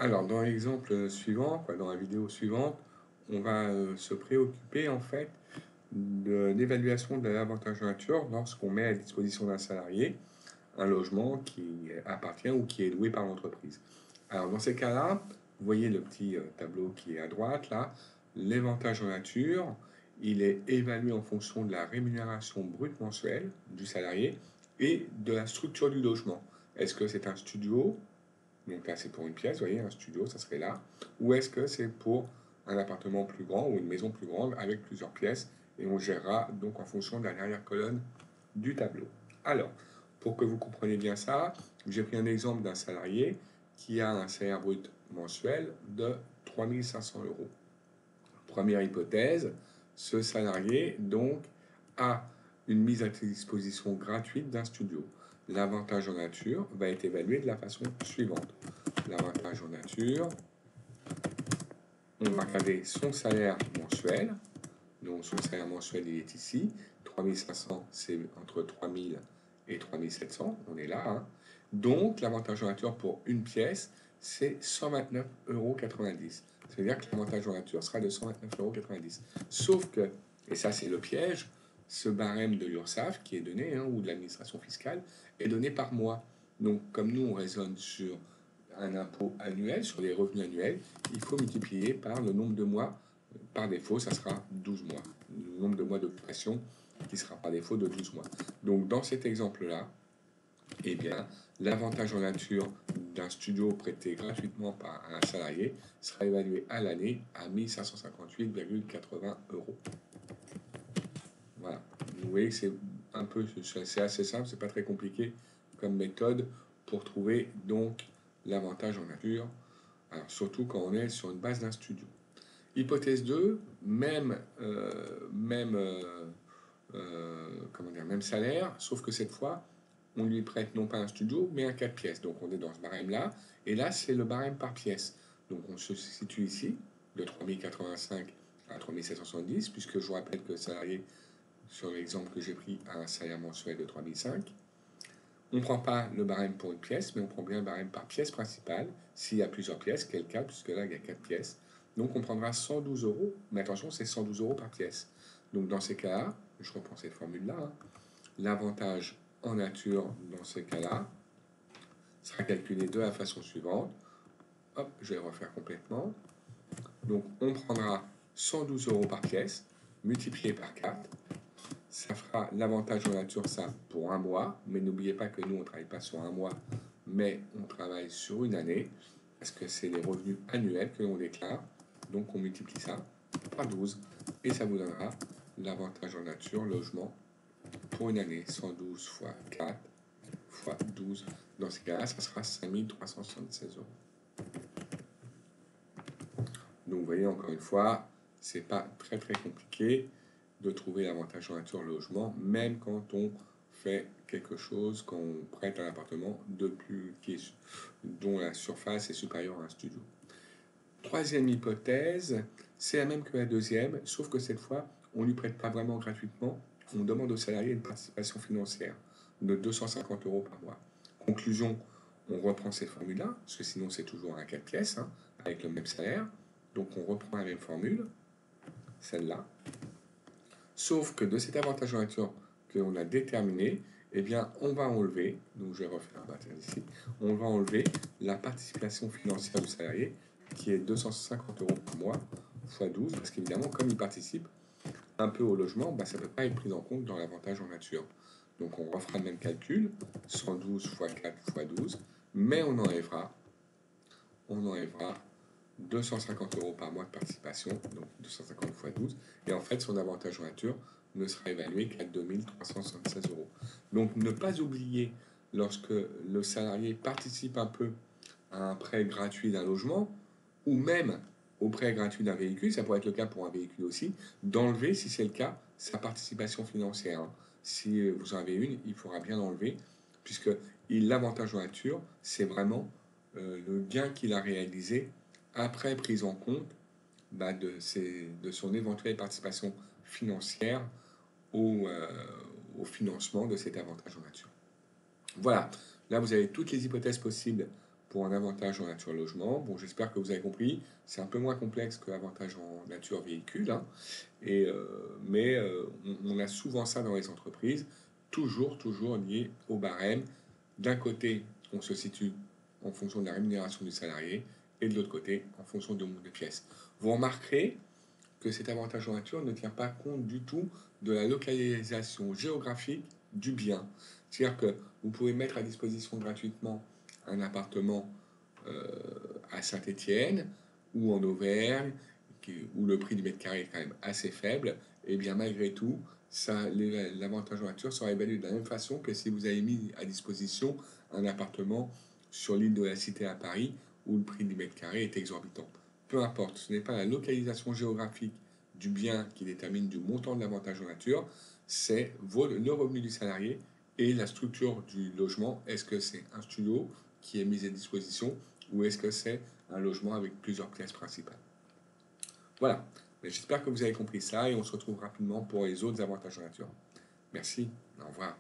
Alors, dans l'exemple suivant, dans la vidéo suivante, on va se préoccuper en fait de l'évaluation de l'avantage nature lorsqu'on met à disposition d'un salarié un logement qui appartient ou qui est loué par l'entreprise. Alors, dans ces cas-là, vous voyez le petit tableau qui est à droite là, l'avantage en nature, il est évalué en fonction de la rémunération brute mensuelle du salarié et de la structure du logement. Est-ce que c'est un studio? Donc là, c'est pour une pièce, vous voyez, un studio, ça serait là. Ou est-ce que c'est pour un appartement plus grand ou une maison plus grande avec plusieurs pièces? Et on gérera donc en fonction de la dernière colonne du tableau. Alors, pour que vous compreniez bien ça, j'ai pris un exemple d'un salarié qui a un salaire brut mensuel de 3 500 euros. Première hypothèse, ce salarié donc a une mise à disposition gratuite d'un studio. L'avantage en nature va être évalué de la façon suivante. L'avantage en nature, on va regarder son salaire mensuel. Donc son salaire mensuel, il est ici. 3500, c'est entre 3000 et 3700. On est là. Hein. Donc l'avantage en nature pour une pièce, c'est 129,90 euros. C'est-à-dire que l'avantage en nature sera de 129,90 euros. Sauf que, et ça c'est le piège, ce barème de l'URSSAF qui est donné, ou de l'administration fiscale, est donné par mois. Donc comme nous on raisonne sur un impôt annuel, sur les revenus annuels, il faut multiplier par le nombre de mois. Par défaut, ça sera 12 mois. Le nombre de mois d'occupation qui sera par défaut de 12 mois. Donc dans cet exemple-là, eh bien, l'avantage en nature d'un studio prêté gratuitement par un salarié sera évalué à l'année à 1558,80 euros. Voilà. Vous voyez que c'est assez simple, c'est pas très compliqué comme méthode pour trouver donc l'avantage en nature. Alors, surtout quand on est sur une base d'un studio. Hypothèse 2, même salaire, sauf que cette fois, on lui prête non pas un studio, mais un 4 pièces. Donc on est dans ce barème-là, et là, c'est le barème par pièce. Donc on se situe ici, de 3085 à 3770, puisque je vous rappelle que le salarié, sur l'exemple que j'ai pris, a un salaire mensuel de 3005. On ne prend pas le barème pour une pièce, mais on prend bien le barème par pièce principale, s'il y a plusieurs pièces, quel cas, puisque là, il y a 4 pièces. Donc on prendra 112 euros, mais attention, c'est 112 euros par pièce. Donc dans ces cas-là, je reprends cette formule-là, l'avantage en nature dans ces cas-là sera calculé de la façon suivante. Hop, je vais le refaire complètement. Donc on prendra 112 euros par pièce, multiplié par 4. Ça fera l'avantage en nature, ça, pour un mois. Mais n'oubliez pas que nous, on ne travaille pas sur un mois, mais on travaille sur une année, parce que c'est les revenus annuels que l'on déclare. Donc on multiplie ça par 12, et ça vous donnera l'avantage en nature, logement, pour une année. 112 fois 4 fois 12. Dans ce cas-là, ça sera 5376 euros. Donc vous voyez, encore une fois, c'est pas très très compliqué de trouver l'avantage en nature logement, même quand on fait quelque chose, quand on prête un appartement dont la surface est supérieure à un studio. Troisième hypothèse, c'est la même que la deuxième, sauf que cette fois, on ne lui prête pas vraiment gratuitement, on demande au salarié une participation financière de 250 euros par mois. Conclusion, on reprend cette formule-là, parce que sinon c'est toujours un 4 pièces, avec le même salaire. Donc on reprend la même formule, celle-là. Sauf que de cet avantage en nature que l'on a déterminé, eh bien, on va enlever, donc je vais refaire à partir d'ici, on va enlever la participation financière du salarié, qui est 250 euros par mois, fois 12, parce qu'évidemment, comme il participe un peu au logement, ça ne peut pas être pris en compte dans l'avantage en nature. Donc on refera le même calcul, 112 fois 4 fois 12, mais on enlèvera 250 euros par mois de participation, donc 250 fois 12, et en fait son avantage en nature ne sera évalué qu'à 2376 euros. Donc ne pas oublier, lorsque le salarié participe un peu à un prêt gratuit d'un logement, ou même au prêt gratuit d'un véhicule, ça pourrait être le cas pour un véhicule aussi, d'enlever, si c'est le cas, sa participation financière. Si vous en avez une, il faudra bien l'enlever, puisque l'avantage en nature, c'est vraiment le gain qu'il a réalisé après prise en compte de son éventuelle participation financière au financement de cet avantage en nature. Voilà, là vous avez toutes les hypothèses possibles pour un avantage en nature logement. Bon, j'espère que vous avez compris. C'est un peu moins complexe que l'avantage en nature véhicule, hein. Mais on a souvent ça dans les entreprises, toujours lié au barème. D'un côté, on se situe en fonction de la rémunération du salarié, et de l'autre côté, en fonction du nombre de pièces. Vous remarquerez que cet avantage en nature ne tient pas compte du tout de la localisation géographique du bien. C'est-à-dire que vous pouvez mettre à disposition gratuitement un appartement à Saint-Étienne ou en Auvergne, où le prix du mètre carré est quand même assez faible, et bien malgré tout, l'avantage en nature sera évalué de la même façon que si vous avez mis à disposition un appartement sur l'île de la Cité à Paris, où le prix du mètre carré est exorbitant. Peu importe, ce n'est pas la localisation géographique du bien qui détermine du montant de l'avantage en nature, c'est le revenu du salarié et la structure du logement. Est-ce que c'est un studio qui est mis à disposition ou est-ce que c'est un logement avec plusieurs pièces principales? Voilà, j'espère que vous avez compris ça et on se retrouve rapidement pour les autres avantages en nature. Merci, au revoir.